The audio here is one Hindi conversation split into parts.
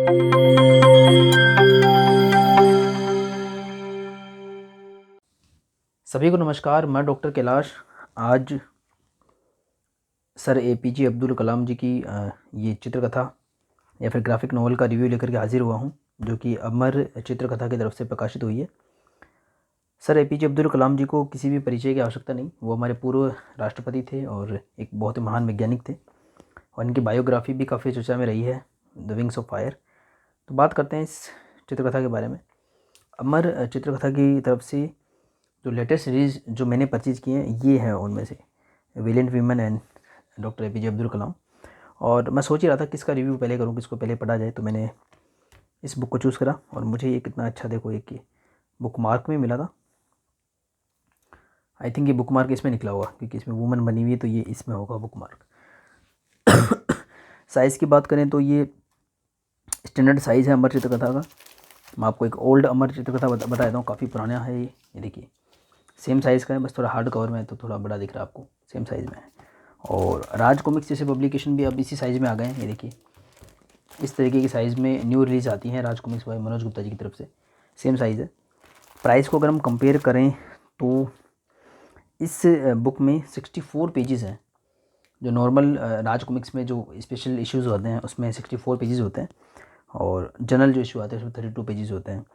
सभी को नमस्कार। मैं डॉक्टर कैलाश आज सर APJ अब्दुल कलाम जी की ये चित्रकथा या फिर ग्राफिक नॉवल का रिव्यू लेकर के हाजिर हुआ हूँ, जो कि अमर चित्रकथा की तरफ से प्रकाशित हुई है। सर APJ अब्दुल कलाम जी को किसी भी परिचय की आवश्यकता नहीं। वो हमारे पूर्व राष्ट्रपति थे और एक बहुत ही महान वैज्ञानिक थे, और इनकी बायोग्राफी भी काफ़ी चर्चा में रही है, द विंग्स ऑफ फायर। तो बात करते हैं इस चित्रकथा के बारे में। अमर चित्रकथा की तरफ से जो लेटेस्ट सीरीज़ जो मैंने परचेज़ की हैं, ये है उनमें से valiant women and doctor APJ Abdul Kalam. और मैं सोच ही रहा था किसका रिव्यू पहले करूं, किसको पहले पढ़ा जाए, तो मैंने इस बुक को चूज़ करा। और मुझे ये कितना अच्छा, देखो, एक बुक मार्क में मिला था। आई थिंक ये बुक मार्क इसमें निकला होगा, क्योंकि इसमें वुमन बनी हुई है, तो ये इसमें होगा बुक मार्क। साइज़ की बात करें तो ये स्टैंडर्ड साइज़ है अमर चित्रकथा का। मैं आपको एक ओल्ड अमर चित्रकथा बता देता हूँ, काफ़ी पुराना है ये देखिए, सेम साइज़ का है, बस थोड़ा हार्ड कवर में है तो थोड़ा बड़ा दिख रहा है आपको, सेम साइज़ में है। और राज कॉमिक्स जैसे पब्लिकेशन भी अब इसी साइज़ में आ गए हैं। ये देखिए, इस तरीके की साइज़ में न्यू रिलीज़ आती हैं राज कॉमिक्स बाय मनोज गुप्ता जी की तरफ से, सेम साइज़ है। प्राइस को अगर हम कंपेयर करें तो इस बुक में 64 पेजेस हैं। जो नॉर्मल राज कॉमिक्स में जो स्पेशल इश्यूज़ होते हैं उसमें 64 पेजेस होते हैं, और जनरल जो इशू आते हैं उसमें 32 पेजेस होते हैं।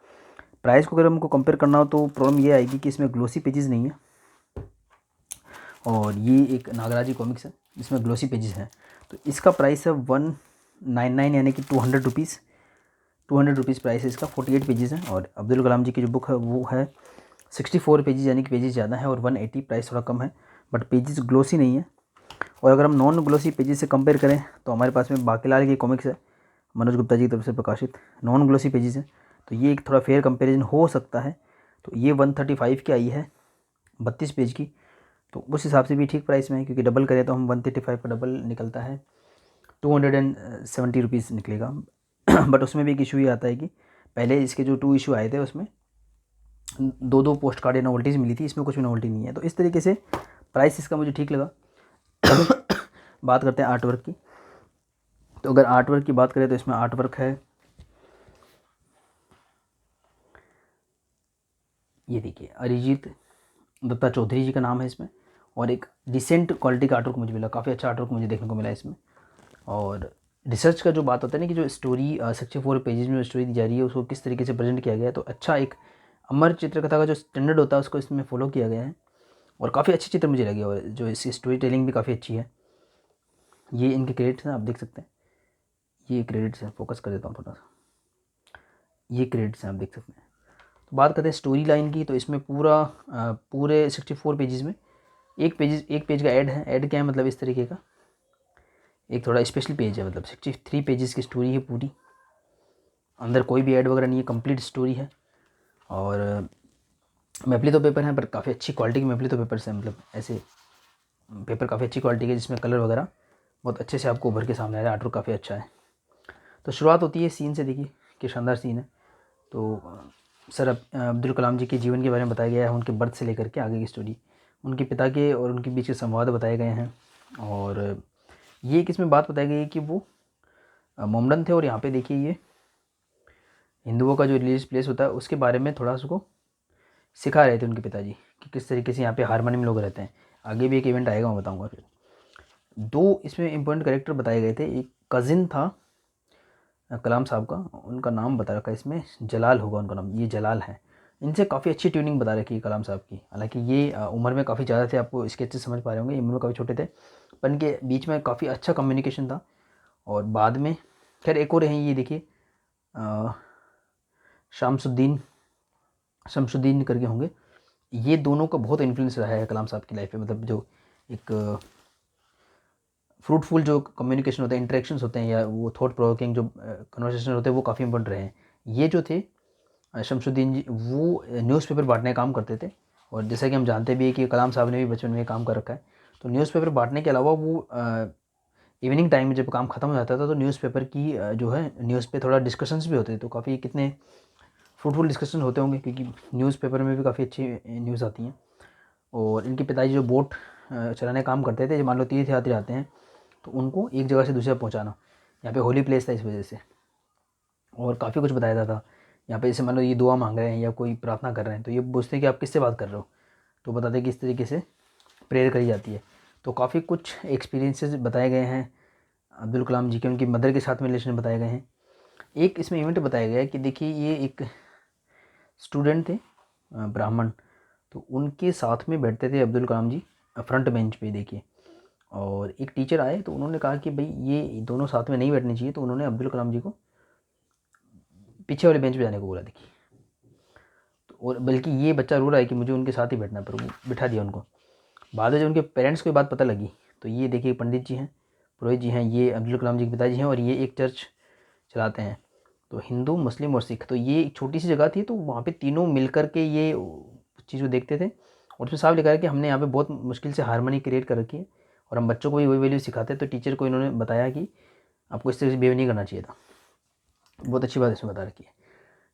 प्राइस को अगर हमको कंपेयर करना हो तो प्रॉब्लम ये आएगी कि इसमें ग्लोसी पेजेस नहीं है, और ये एक नागराजी कॉमिक्स है जिसमें ग्लोसी पेजेस हैं। तो इसका प्राइस है 199, यानी कि 200 रुपीज़। 200 रुपीज़ प्राइस है इसका। 48 पेजेस हैं। और अब्दुल कलाम जी की जो बुक है वो है 64 पेजेस, यानी कि पेजेस ज़्यादा है, और 180 प्राइस थोड़ा कम है, बट पेजेस ग्लोसी नहीं है। और अगर हम नॉन ग्लोसी पेजेस से कंपेयर करें तो हमारे पास में बाकीलाल की कॉमिक्स है, मनोज गुप्ता जी की तरफ से प्रकाशित, नॉन ग्लोसी पेजेस है, तो ये एक थोड़ा फेयर कंपेरिजन हो सकता है। तो ये 135 की आई है, 32 पेज की, तो उस हिसाब से भी ठीक प्राइस में है, क्योंकि डबल करें तो हम 135 का डबल निकलता है 270 रुपीज़ निकलेगा। बट उसमें भी एक इशू ये आता है कि पहले इसके जो 2 इशू आए थे उसमें 2 पोस्ट कार्ड या नोवेल्टीज़ मिली थी, इसमें कुछ भी नोवेल्टी नहीं है। तो इस तरीके से प्राइस इसका मुझे ठीक लगा। बात करते हैं आर्ट वर्क की। तो अगर आर्ट वर्क की बात करें तो इसमें आर्ट वर्क है, ये देखिए, अरिजीत दत्ता चौधरी जी का नाम है इसमें, और एक डिसेंट क्वालिटी का आर्टवर्क मुझे मिला, काफ़ी अच्छा आर्टवर्क मुझे देखने को मिला इसमें। और रिसर्च का जो बात होता है ना, कि जो स्टोरी 64 पेजेज में स्टोरी दी जा रही है उसको किस तरीके से प्रेजेंट किया गया है, तो अच्छा एक अमर चित्रकथा का जो स्टैंडर्ड होता है उसको इसमें फॉलो किया गया है, और काफ़ी अच्छी चित्र मुझे लगी, और जो इसकी स्टोरी टेलिंग भी काफ़ी अच्छी है। ये इनके क्रेडिट्स हैं, आप देख सकते हैं, ये क्रेडिट्स हैं, फोकस कर देता हूँ थोड़ा सा, ये क्रेडिट्स हैं, आप देख सकते हैं। तो बात करते हैं स्टोरी लाइन की, तो इसमें पूरे 64 पेजेस में एक पेज का ऐड है। ऐड क्या है मतलब, इस तरीके का एक थोड़ा स्पेशल पेज है, मतलब 63 पेजेस की स्टोरी है पूरी, अंदर कोई भी ऐड वगैरह नहीं है, कंप्लीट स्टोरी है। और मैपली तो पेपर हैं, पर काफ़ी अच्छी क्वालिटी के मैपली तो पेपर्स हैं, मतलब ऐसे पेपर काफ़ी अच्छी क्वालिटी के, जिसमें कलर वगैरह बहुत अच्छे से आपको उभर के सामने आ रहा है, आर्टवर्क काफ़ी अच्छा है। तो शुरुआत होती है सीन से, देखिए कि शानदार सीन है। तो सर अब्दुल कलाम जी के जीवन के बारे में बताया गया है, उनके बर्थ से लेकर के आगे की स्टोरी, उनके पिता के और उनके बीच के संवाद बताए गए हैं। और ये एक इसमें बात बताई गई है कि वो मोमडन थे, और यहाँ पे देखिए ये हिंदुओं का जो रिलीजियस प्लेस होता है उसके बारे में थोड़ा उसको सिखा रहे थे उनके पिताजी, कि किस तरीके से यहाँ पे हारमोनियम लोग रहते हैं। आगे भी एक इवेंट आएगा, मैं बताऊँगा। फिर 2 इसमें इंपॉर्टेंट कैरेक्टर बताए गए थे। एक कज़िन था कलाम साहब का, उनका नाम बता रखा है इसमें, जलाल होगा उनका नाम, ये जलाल है। इनसे काफ़ी अच्छी ट्यूनिंग बता रखी है कलाम साहब की। हालांकि ये उम्र में काफ़ी ज़्यादा थे, आपको स्केच से समझ पा रहे होंगे, उम्र में काफ़ी छोटे थे, पर इनके बीच में काफ़ी अच्छा कम्युनिकेशन था। और बाद में खैर एक और हैं, ये देखिए शामसुद्दीन शमसुद्दीन करके होंगे। ये दोनों का बहुत इन्फ्लुएंस रहा है कलाम साहब की लाइफ में, मतलब जो एक फ्रूटफुल जो कम्युनिकेशन होते हैं, इंटरेक्शंस होते हैं, या वो थॉट प्रोवोकिंग जो कन्वर्सेशन होते हैं, वो काफ़ी इंपॉर्टेंट रहे हैं। ये जो थे शमसुद्दीन जी, वो न्यूज़पेपर बांटने का काम करते थे। और जैसा कि हम जानते भी हैं कि कलाम साहब ने भी बचपन में काम कर रखा है, तो न्यूज़पेपर बांटने के अलावा वो इवनिंग टाइम में जब काम ख़त्म हो जाता था तो न्यूज़पेपर की जो है न्यूज़ पे थोड़ा डिस्कशंस भी होते थे। तो काफ़ी कितने फ्रूटफुल डिस्कशन होते होंगे, क्योंकि न्यूज़पेपर में भी काफ़ी अच्छी न्यूज़ आती हैं। और इनके पिताजी जो बोट चलाने का काम करते थे, मान लो तीर्थ यात्री आते हैं तो उनको एक जगह से दूसरी जगह पहुँचाना, यहाँ पे होली प्लेस था इस वजह से। और काफ़ी कुछ बताया जाता था। यहाँ पे जैसे मान लो ये दुआ मांग रहे हैं या कोई प्रार्थना कर रहे हैं, तो ये पूछते हैं कि आप किससे बात कर रहे हो, तो बताते हैं कि इस तरीके से प्रेयर करी जाती है। तो काफ़ी कुछ एक्सपीरियंसेस बताए गए हैं अब्दुल कलाम जी के, उनकी मदर के साथ में रिलेशन बताए गए हैं। एक इसमें इवेंट बताया गया है कि देखिए ये एक स्टूडेंट थे ब्राह्मण, तो उनके साथ में बैठते थे अब्दुल कलाम जी फ्रंट बेंच पे देखिए। और एक टीचर आए तो उन्होंने कहा कि भाई ये दोनों साथ में नहीं बैठने चाहिए, तो उन्होंने अब्दुल कलाम जी को पीछे वाले बेंच पे जाने को बोला देखिए। तो और बल्कि ये बच्चा रो रहा है कि मुझे उनके साथ ही बैठना है, पर वो बिठा दिया उनको। बाद में जब उनके पेरेंट्स को ये बात पता लगी, तो ये देखिए पंडित जी हैं, पुरोहित जी हैं, ये अब्दुल कलाम जी के पिताजी हैं, और ये एक चर्च चलाते हैं। तो हिंदू, मुस्लिम और सिख, तो ये एक छोटी सी जगह थी, तो वहाँ पे तीनों मिल कर के ये चीज़ को देखते थे। और उसमें साफ लिखा है कि हमने यहाँ पे बहुत मुश्किल से हारमोनी क्रिएट कर रखी है, और हम बच्चों को भी वही वैल्यू सिखाते हैं। तो टीचर को इन्होंने बताया कि आपको इस तरह से बिहेव नहीं करना चाहिए था। बहुत अच्छी बात इसमें बता रखी है।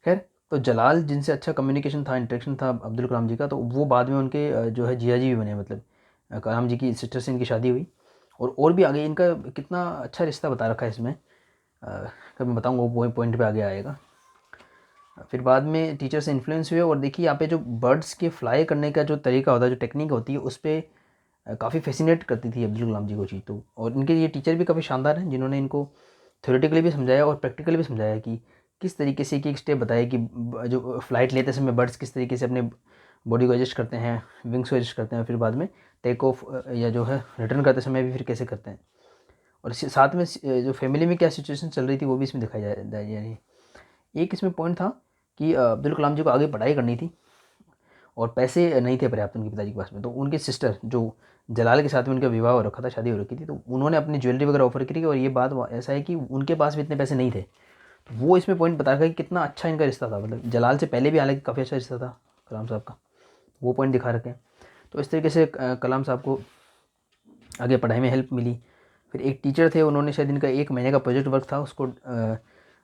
खैर, तो जलाल जिनसे अच्छा कम्युनिकेशन था, इंटरेक्शन था अब्दुल कलाम जी का, तो वो बाद में उनके जो है जिया जी भी बने, मतलब कलाम जी की सिस्टर से इनकी शादी हुई। और भी आगे इनका कितना अच्छा रिश्ता बता रखा है इसमें, कब मैं बताऊँगा वो पॉइंट पे आगे आएगा। फिर बाद में टीचर से इन्फ्लुएंस हुए, और देखिए यहाँ पे जो बर्ड्स के फ्लाई करने का जो तरीका होता है, जो टेक्निक होती है, उस पर काफ़ी फैसिनेट करती थी अब्दुल कलाम जी को चीज़। तो और इनके ये टीचर भी काफ़ी शानदार हैं, जिन्होंने इनको थ्योरेटिकली भी समझाया और प्रैक्टिकली भी समझाया कि किस तरीके से एक स्टेप बताया कि जो फ्लाइट लेते समय बर्ड्स किस तरीके से अपने बॉडी को एडजस्ट करते हैं, विंग्स को एडजस्ट करते हैं, फिर बाद में टेक ऑफ या जो है रिटर्न करते समय भी फिर कैसे करते हैं। और साथ में जो फैमिली में क्या सिचुएशन चल रही थी वो भी इसमें दिखाई जा रही है। एक इसमें पॉइंट था कि अब्दुल कलाम जी को आगे पढ़ाई करनी थी, और पैसे नहीं थे पर्याप्त उनके पिताजी के पास में। तो उनके सिस्टर जो जलाल के साथ में उनका विवाह हो रखा था, शादी हो रखी थी, तो उन्होंने अपनी ज्वेलरी वगैरह ऑफर करी। और ये बात ऐसा है कि उनके पास भी इतने पैसे नहीं थे। तो वो इसमें पॉइंट बता रखा है कि कितना अच्छा इनका रिश्ता था, मतलब जलाल से पहले भी हालांकि काफ़ी अच्छा रिश्ता था कलाम साहब का, वो पॉइंट दिखा रखे हैं। तो इस तरीके से कलाम साहब को आगे पढ़ाई में हेल्प मिली। फिर एक टीचर थे, उन्होंने शायद इनका 1 महीने का प्रोजेक्ट वर्क था, उसको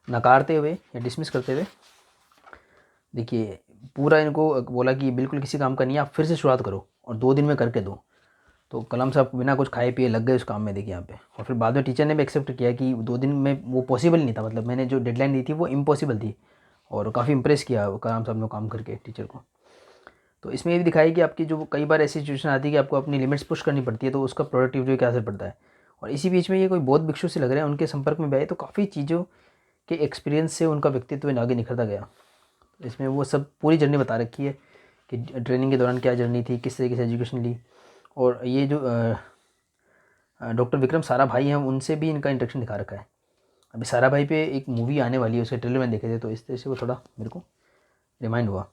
नकारते हुए या डिसमिस करते हुए देखिए पूरा इनको बोला कि बिल्कुल किसी काम का नहीं है, आप फिर से शुरुआत करो और 2 दिन में करके दो। तो कलाम साहब बिना कुछ खाए पिए लग गए उस काम में देखिए यहाँ पे। और फिर बाद में टीचर ने भी एक्सेप्ट किया कि 2 दिन में वो पॉसिबल नहीं था, मतलब मैंने जो डेडलाइन दी थी वो इम्पॉसिबल थी। और काफ़ी इंप्रेस किया कलाम साहब ने काम करके टीचर को। तो इसमें ये भी दिखाई कि आपकी जो कई बार ऐसी सिचुएशन आती है कि आपको अपनी लिमिट्स पुश करनी पड़ती है, तो उसका प्रोडक्टिविटी क्या असर पड़ता है। और इसी बीच में ये कोई बौद्ध भिक्षु से लग रहे हैं, उनके संपर्क में भी आए, तो काफ़ी चीज़ों के एक्सपीरियंस से उनका व्यक्तित्व आगे निखरता गया। इसमें वो सब पूरी जर्नी बता रखी है कि ट्रेनिंग के दौरान क्या जर्नी थी, किस तरीके से एजुकेशन ली। और ये जो डॉक्टर विक्रम साराभाई हैं, उनसे भी इनका इंटरेक्शन दिखा रखा है। अभी साराभाई पे एक मूवी आने वाली है, उसके ट्रेलर मैंने देखे थे, तो इस तरह से वो थोड़ा मेरे को रिमाइंड हुआ।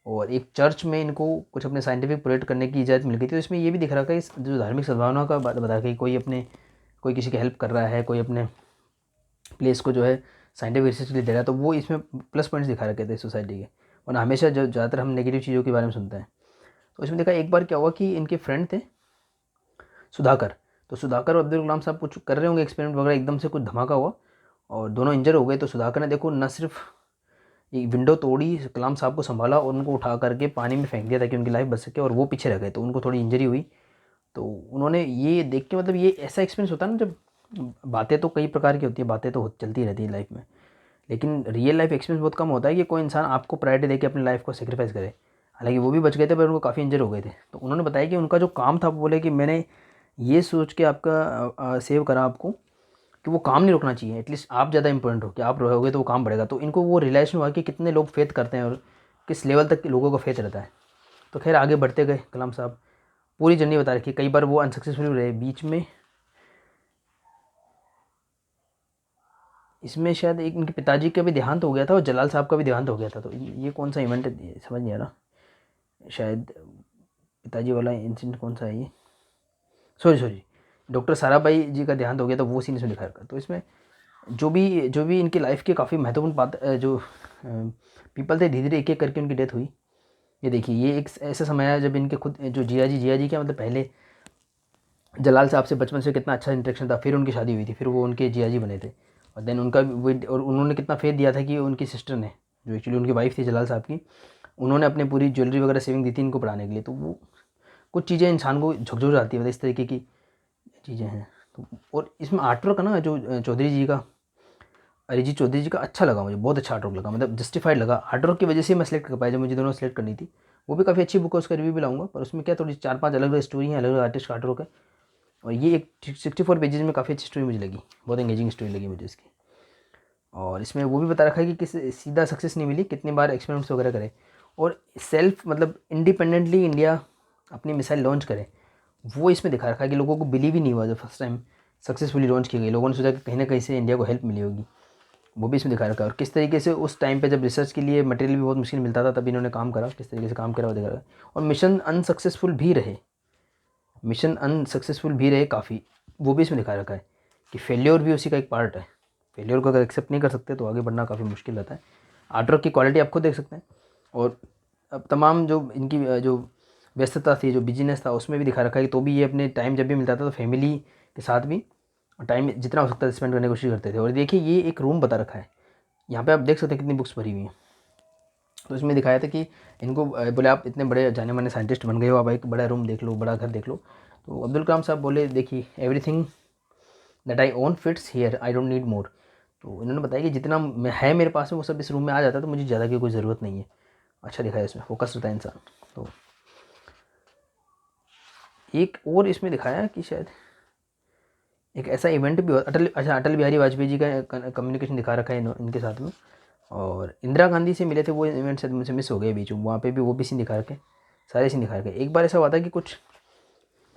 और एक चर्च में इनको कुछ अपने साइंटिफिक प्रोजेक्ट करने की इजाज़त मिल गई थी। तो इसमें ये भी दिख रहा है कि जो धार्मिक सद्भावना का बात बता रखा है, कोई किसी की हेल्प कर रहा है, कोई अपने प्लेस को जो है साइंटिफिक रिसर्च के लिए दे रहा है, तो वो इसमें प्लस पॉइंट्स दिखा रखे थे सोसाइटी के। और हमेशा जो ज़्यादातर हम नेगेटिव चीज़ों के बारे में सुनते हैं। तो इसमें देखा एक बार क्या हुआ कि इनके फ्रेंड थे सुधाकर। तो सुधाकर और अब्दुल कलाम साहब कुछ कर रहे होंगे एक्सपेरिमेंट वगैरह, एकदम से कुछ धमाका हुआ और दोनों इंजर हो गए। तो सुधाकर ने देखो न सिर्फ एक विंडो तोड़ी, कलाम साहब को संभाला और उनको उठा करके पानी में फेंक दिया ताकि उनकी लाइफ बच सके, और वो पीछे रह गए, तो उनको थोड़ी इंजरी हुई। तो उन्होंने ये देख के, मतलब ये ऐसा एक्सपीरियंस होता है ना, जब बातें तो कई प्रकार की होती है, बातें तो चलती रहती है लाइफ में, लेकिन रियल लाइफ एक्सपीरियंस बहुत कम होता है कि कोई इंसान आपको प्रायोरिटी देके अपनी लाइफ को सेक्रीफाइस करे। हालांकि वो भी बच गए थे, पर उनको काफ़ी इंजर हो गए थे। तो उन्होंने बताया कि उनका जो काम था, वो बोले कि मैंने ये सोच के आपका सेव करा आपको कि वो काम नहीं रुकना चाहिए, एटलीस्ट आप ज़्यादा इंपॉर्टेंट हो, कि आप रहोगे तो वो काम बढ़ेगा। तो इनको वो रियलाइजेशन हुआ कि कितने लोग फेथ करते हैं और किस लेवल तक लोगों का फेथ रहता है। तो खैर आगे बढ़ते गए कलाम साहब, पूरी जर्नी बता रखी। कई बार वो अनसक्सेसफुल रहे बीच में। इसमें शायद एक इनके पिताजी का भी देहांत हो गया था और जलाल साहब का भी देहांत हो गया था। तो ये कौन सा इवेंट है, ये समझ नहीं आ रहा। शायद पिताजी वाला इंसिडेंट कौन सा है ये, सॉरी, डॉक्टर साराभाई जी का देहांत हो गया, तो वो सीन इसमें दिखाया। तो इसमें जो भी इनकी लाइफ के काफ़ी महत्वपूर्ण बात जो पीपल थे, धीरे धीरे एक एक करके उनकी डेथ हुई। ये देखिए, ये एक ऐसा समय है जब इनके खुद जो जिया जी क्या, मतलब पहले जलाल साहब से बचपन से कितना अच्छा इंटरेक्शन था, फिर उनकी शादी हुई थी, फिर वो उनके जिया जी बने थे। और देन उनका और उन्होंने कितना फेथ दिया था कि उनकी सिस्टर ने, जो एक्चुअली उनकी वाइफ थी जलाल साहब की, उन्होंने अपने पूरी ज्वेलरी वगैरह सेविंग दी थी इनको पढ़ाने के लिए। तो वो कुछ चीज़ें इंसान को झकझोर जाती है, मतलब इस तरीके की चीज़ें हैं। तो और इसमें आर्ट वर्क है ना जो चौधरी जी का, अरिजीत चौधरी जी का अच्छा लगा, मुझे बहुत अच्छा आर्टवर्क लगा, मतलब जस्टिफाइड लगा। आर्टवर्क की वजह से मैं सेलेक्ट कर पाया जब मुझे दोनों सेलेक्ट करनी थी। वो भी काफ़ी अच्छी बुक है, उसका रिव्यू भी लाऊंगा, पर उसमें क्या थोड़ी 4-5 अलग अलग स्टोरी हैं, अलग अलग आर्टिस्ट का आर्टवर्क है। और ये एक 64 पेजेज में काफ़ी अच्छी स्टोरी मुझे लगी, बहुत एंगेजिंग स्टोरी लगी मुझे इसकी। और इसमें वो भी बता रखा है कि किस सीधा सक्सेस नहीं मिली, कितनी बार एक्सपेरिमेंट्स वगैरह करे, और सेल्फ मतलब इंडिपेंडेंटली इंडिया अपनी मिसाइल लॉन्च करे, वो इसमें दिखा रखा है कि लोगों को बिलीव ही नहीं हुआ जब फर्स्ट टाइम सक्सेसफुली लॉन्च की गई। लोगों ने सोचा कि कहीं ना कहीं से इंडिया को हेल्प मिली होगी, वो भी इसमें दिखा रखा है। और किस तरीके से उस टाइम पे जब रिसर्च के लिए मटेरियल भी बहुत मुश्किल मिलता था, तब इन्होंने काम करा, किस तरीके से काम करा वो दिखा रखा है। और मिशन अनसक्सेसफुल भी रहे, मिशन अनसक्सेसफुल भी रहे काफ़ी, वो भी इसमें दिखा रखा है कि फेल्योर भी उसी का एक पार्ट है। फेल्योर को अगर एक्सेप्ट नहीं कर सकते तो आगे बढ़ना काफ़ी मुश्किल रहता है। आर्टवर्क की क्वालिटी आप खुद देख सकते हैं। और अब तमाम जो इनकी जो व्यस्तता थी, जो बिजीनेस था, उसमें भी दिखा रखा है कि तो भी ये अपने टाइम जब भी मिलता था तो फैमिली के साथ भी टाइम जितना हो सकता है स्पेंड करने की कोशिश करते थे। और देखिए ये एक रूम बता रखा है, यहाँ पे आप देख सकते हैं कितनी बुक्स भरी हुई हैं। तो इसमें दिखाया था कि इनको बोले आप इतने बड़े जाने माने साइंटिस्ट बन गए हो, आप एक बड़ा रूम देख लो, बड़ा घर देख लो। तो अब्दुल कलाम साहब बोले देखिए everything that I own fits here, I don't need more. तो इन्होंने बताया कि जितना है मेरे पास में वो सब इस रूम में आ जाता है, तो मुझे ज़्यादा की कोई ज़रूरत नहीं है। अच्छा दिखाया इसमें, फोकस रहता है इंसान। तो एक और इसमें दिखाया कि शायद एक ऐसा इवेंट भी अटल बिहारी वाजपेयी जी का कम्युनिकेशन दिखा रखा है इनके साथ में। और इंदिरा गांधी से मिले थे, वो इवेंट शायद मुझसे मिस हो गए बीच में, वहाँ पे भी वो भी सीन दिखा रखे, सारे सीन दिखा रखे। एक बार ऐसा हुआ था कि कुछ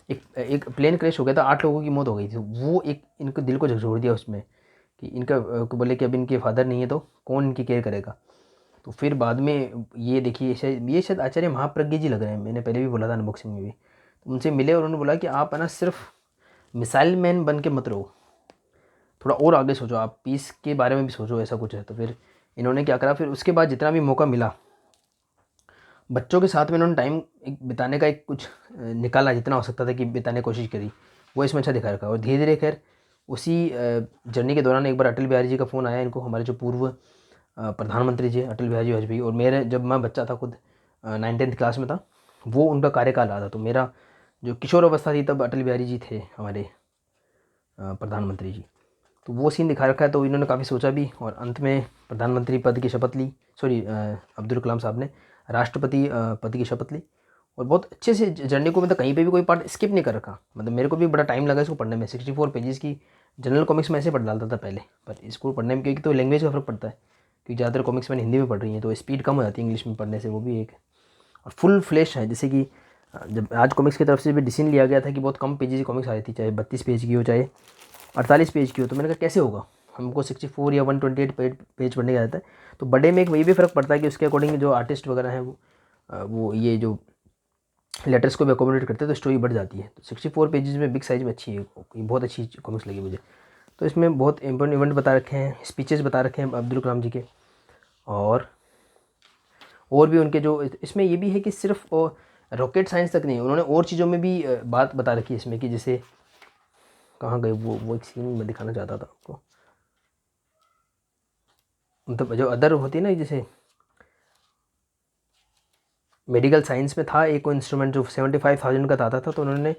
एक प्लेन क्रैश हो गया था, 8 लोगों की मौत हो गई थी। वो एक इनको दिल को झकझोर दिया उसमें कि इनका बोले कि अब इनके फादर नहीं है तो कौन इनकी केयर करेगा। तो फिर बाद में ये देखिए ये शायद आचार्य महाप्रज्ञ जी लग रहे हैं, मैंने पहले भी बोला था अनबॉक्सिंग में भी। तो उनसे मिले और उन्होंने बोला कि आप है ना सिर्फ मिसाइल मैन बन के मत रहो, थोड़ा और आगे सोचो, आप पीस के बारे में भी सोचो, ऐसा कुछ है। तो फिर इन्होंने क्या करा, फिर उसके बाद जितना भी मौका मिला बच्चों के साथ में इन्होंने टाइम बिताने का एक कुछ निकाला, जितना हो सकता था कि बिताने की कोशिश करी, वो इसमें अच्छा दिखा रखा। और धीरे धीरे खैर उसी जर्नी के दौरान एक बार अटल बिहारी जी का फ़ोन आया इनको, हमारे जो पूर्व प्रधानमंत्री जी अटल बिहारी वाजपेयी। और मेरे जब मैं बच्चा था खुद 9th क्लास में था, वो उनका कार्यकाल रहा था। तो मेरा जो किशोर अवस्था थी तब अटल बिहारी जी थे हमारे प्रधानमंत्री जी। तो वो सीन दिखा रखा है। तो इन्होंने काफ़ी सोचा भी और अंत में प्रधानमंत्री पद की शपथ ली, सॉरी अब्दुल कलाम साहब ने राष्ट्रपति पद की शपथ ली। और बहुत अच्छे से जर्नी को, मतलब कहीं पे भी कोई पार्ट स्किप नहीं कर रखा। मतलब मेरे को भी बड़ा टाइम लगा इसको पढ़ने में। 64 पेजेस की जनरल कॉमिक्स में ऐसे पढ़ डालता था पहले, पर इसको पढ़ने में क्योंकि तो लैंग्वेज का फ़र्क पड़ता है, क्योंकि ज़्यादातर कॉमिक्स मैंने हिंदी में पढ़ रही हैं तो स्पीड कम हो जाती है इंग्लिश में पढ़ने से, वो भी एक। और फुल फ्लेश है, जैसे कि जब आज कॉमिक्स की तरफ से भी डिसीजन लिया गया था कि बहुत कम पेजेस की कॉमिक्स आ रही थी, चाहे 32 पेज की हो चाहे 48 पेज की हो। तो मैंने कहा कैसे होगा, हमको 64 या 128 पेज पढ़ने का आता है। तो बड़े में एक वही भी फ़र्क पड़ता है कि उसके अकॉर्डिंग जो आर्टिस्ट वगैरह हैं वो ये जो लेटर्स को भी अकोमोडेट करते हैं तो स्टोरी बढ़ जाती है। तो 64 पेजेस में बिग साइज में अच्छी है, ये बहुत अच्छी कॉमिक्स लगी मुझे। तो इसमें बहुत इंपॉर्टेंट इवेंट बता रखे हैं, स्पीचेस बता रखे हैं अब्दुल कलाम जी के। और भी उनके जो इसमें ये भी है कि सिर्फ रॉकेट साइंस तक नहीं, उन्होंने और चीज़ों में भी बात बता रखी है इसमें, कि जैसे कहाँ गए वो एक सीन मैं दिखाना चाहता था आपको। मतलब जो अदर होती है ना, जैसे मेडिकल साइंस में था एक इंस्ट्रूमेंट जो 75,000 का आता था, तो उन्होंने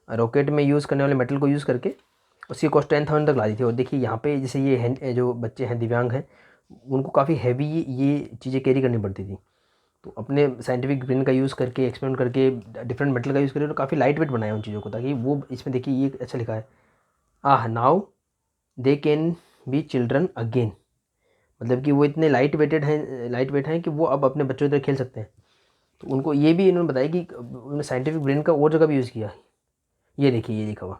रॉकेट में यूज़ करने वाले मेटल को यूज़ करके उसकी कॉस्ट 10,000 तक ला दी थी। और देखिए यहाँ पे जैसे ये जो बच्चे हैं दिव्यांग हैं, उनको काफ़ी हैवी ये चीज़ें कैरी करनी पड़ती थी। तो अपने साइंटिफिक ब्रेन का यूज़ करके, एक्सपेरिमेंट करके, डिफरेंट मेटल का यूज़ करके तो काफ़ी लाइट वेट बनाया उन चीज़ों को, ताकि वो इसमें देखिए ये अच्छा लिखा है, now they can be children again. मतलब कि वो इतने लाइट वेट हैं कि वो अब अपने बच्चों की तरह खेल सकते हैं। तो उनको ये भी इन्होंने बताया कि उन्होंने साइंटिफिक ब्रेन का और जगह भी यूज़ किया। ये देखिए ये लिखा हुआ,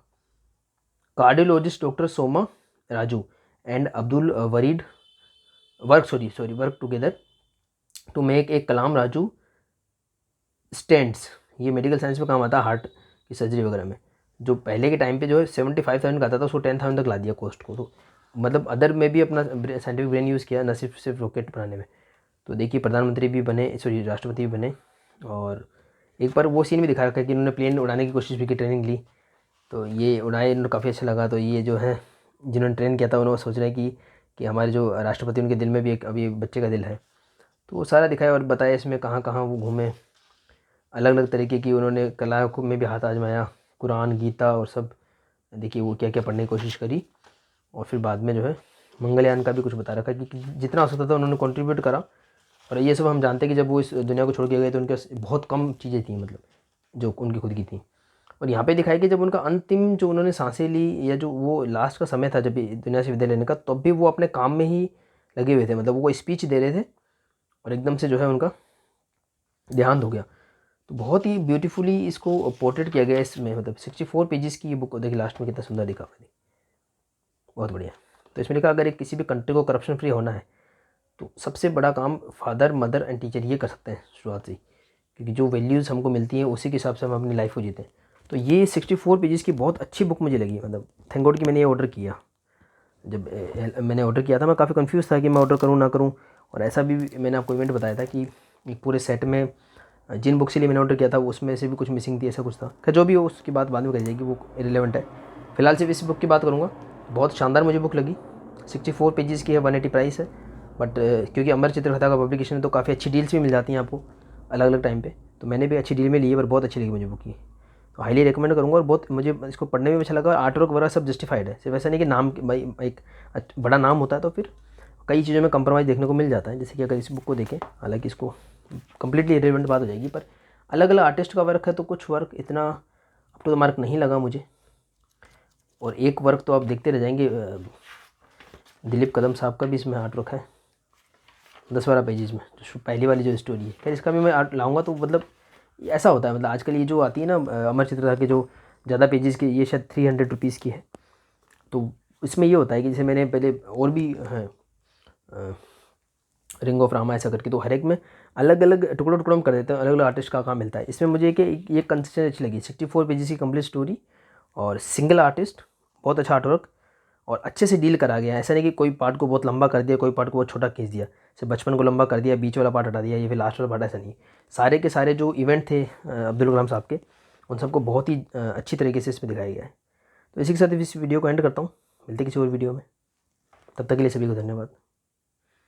cardiologist doctor Soma Raju and Abdul worried work together to make a Kalam Raju stents. ये मेडिकल साइंस में काम आता है, हार्ट की सर्जरी वगैरह में। जो पहले के टाइम पे जो है 75,000 का आता था, उसको 10,000 तक ला दिया कॉस्ट को। तो मतलब अदर में भी अपना साइंटिफिक ब्रेन यूज़ किया, न सिर्फ रॉकेट बनाने में। तो देखिए प्रधानमंत्री भी बने, सॉरी राष्ट्रपति भी बने। और एक बार वो सीन भी दिखा रखा है कि उन्होंने प्लेन उड़ाने की कोशिश भी की, ट्रेनिंग ली, तो ये उड़ाए, उन्हें काफ़ी अच्छा लगा। तो ये जो है जिन्होंने ट्रेन किया था उन्होंने सोच रहे हैं कि हमारे जो राष्ट्रपति उनके दिल में भी एक अभी बच्चे का दिल है। तो वो सारा दिखाया और बताया इसमें कहाँ कहाँ वो घूमे, अलग अलग तरीके की उन्होंने कला को में भी हाथ आजमाया, कुरान गीता और सब। देखिए वो क्या क्या पढ़ने की कोशिश करी और फिर बाद में जो है मंगलयान का भी कुछ बता रखा है कि जितना हो सकता था उन्होंने कंट्रीब्यूट करा। और ये सब हम जानते हैं कि जब वो इस दुनिया को छोड़ के गए तो उनके पास बहुत कम चीज़ें थी, मतलब जो उनकी खुद की थी। और यहाँ पे दिखाया कि जब उनका अंतिम जो उन्होंने सांसें ली या जो वो लास्ट का समय था जब ये दुनिया से विदाई लेने का, तब भी वो अपने काम में ही लगे हुए थे, मतलब वो स्पीच दे रहे थे और एकदम से जो है उनका देहांत हो गया। तो बहुत ही ब्यूटीफुली इसको पोर्ट्रेट किया गया है इसमें, मतलब 64 पेजेस की ये बुक देखिए, लास्ट में कितना सुंदर लिखा हुआ है, बहुत बढ़िया। तो इसमें लिखा अगर एक किसी भी कंट्री को करप्शन फ्री होना है तो सबसे बड़ा काम फादर मदर एंड टीचर ये कर सकते हैं शुरुआत से ही, क्योंकि जो वैल्यूज़ हमको मिलती हैं उसी के हिसाब से हम अपनी लाइफ को जीते हैं। तो ये 64 पेजेस की बहुत अच्छी बुक मुझे लगी, मतलब थैंक गॉड कि मैंने ये ऑर्डर किया। जब मैंने ऑर्डर किया था मैं काफ़ी कंफ्यूज था कि मैं ऑर्डर करूँ ना करूँ, और ऐसा भी मैंने आपको इवेंट बताया था कि एक पूरे सेट में जिन बुक्स के लिए मैंने ऑर्डर किया था उसमें से भी कुछ मिसिंग थी, ऐसा कुछ था। खैर जो भी हो उसकी बात बाद में करी जाएगी, वो इरेलेवेंट है। फिलहाल सिर्फ इस बुक की बात करूँगा। बहुत शानदार मुझे बुक लगी, 64 पेजेस की है, 180 प्राइस है। बट क्योंकि अमर चित्रकथा का पब्लिकेशन है तो काफ़ी अच्छी डील्स भी मिल जाती हैं आपको अलग अलग टाइम पे, तो मैंने भी अच्छी डील में ली है, पर बहुत अच्छी लगी मुझे बुक की, तो हाईली रिकमेंड करूँगा। और बहुत मुझे इसको पढ़ने में भी अच्छा लगा, और आर्ट वर्क वगैरह सब जस्टिफाइड है। सिर्फ ऐसा नहीं कि नाम भाई एक बड़ा नाम होता है तो फिर कई चीज़ों में कंप्रोमाइज़ देखने को मिल जाता है। जैसे कि अगर इस बुक को देखें, हालांकि इसको कंप्लीटली रिलेवेंट बात हो जाएगी, पर अलग अलग आर्टिस्ट का वर्क है तो कुछ वर्क इतना अप टू द मार्क नहीं लगा मुझे। और एक वर्क तो आप देखते रह जाएंगे, दिलीप कदम साहब का भी इसमें आर्ट वर्क है 10-12 पेजेस में, जो पहली वाली जो स्टोरी है। खैर इसका भी मैं आर्ट लाऊंगा, तो मतलब ऐसा होता है, मतलब आजकल ये जो आती है ना अमर चित्रकथा के जो ज़्यादा पेजेस की, ये शायद 300 रुपीज़ की है। तो इसमें ये होता है कि जैसे मैंने पहले और भी हैं रिंग ऑफ रामा ऐसा करके, तो हर एक में अलग अलग टुकड़ों टुकड़ों में कर देते हैं, अलग अलग आर्टिस्ट का काम मिलता है। इसमें मुझे कि ये कंसिस्टेंसी अच्छी लगी, 64 पेजेस की कंप्लीट स्टोरी और सिंगल आर्टिस्ट, बहुत अच्छा आर्टवर्क और अच्छे से डील करा गया है। ऐसा नहीं कि कोई पार्ट को बहुत लंबा कर दिया, कोई पार्ट को बहुत छोटा खींच दिया, सिर्फ बचपन को लंबा कर दिया, बीच वाला पार्ट हटा दिया, ये फिर लास्ट वाला पार्ट, ऐसा नहीं। सारे के सारे जो इवेंट थे अब्दुल कलाम साहब के, उन सबको बहुत ही अच्छी तरीके से इसमें दिखाया गया है। तो इसी के साथ इस वीडियो को एंड करता हूँ, मिलते किसी और वीडियो में, तब तक के लिए सभी को धन्यवाद।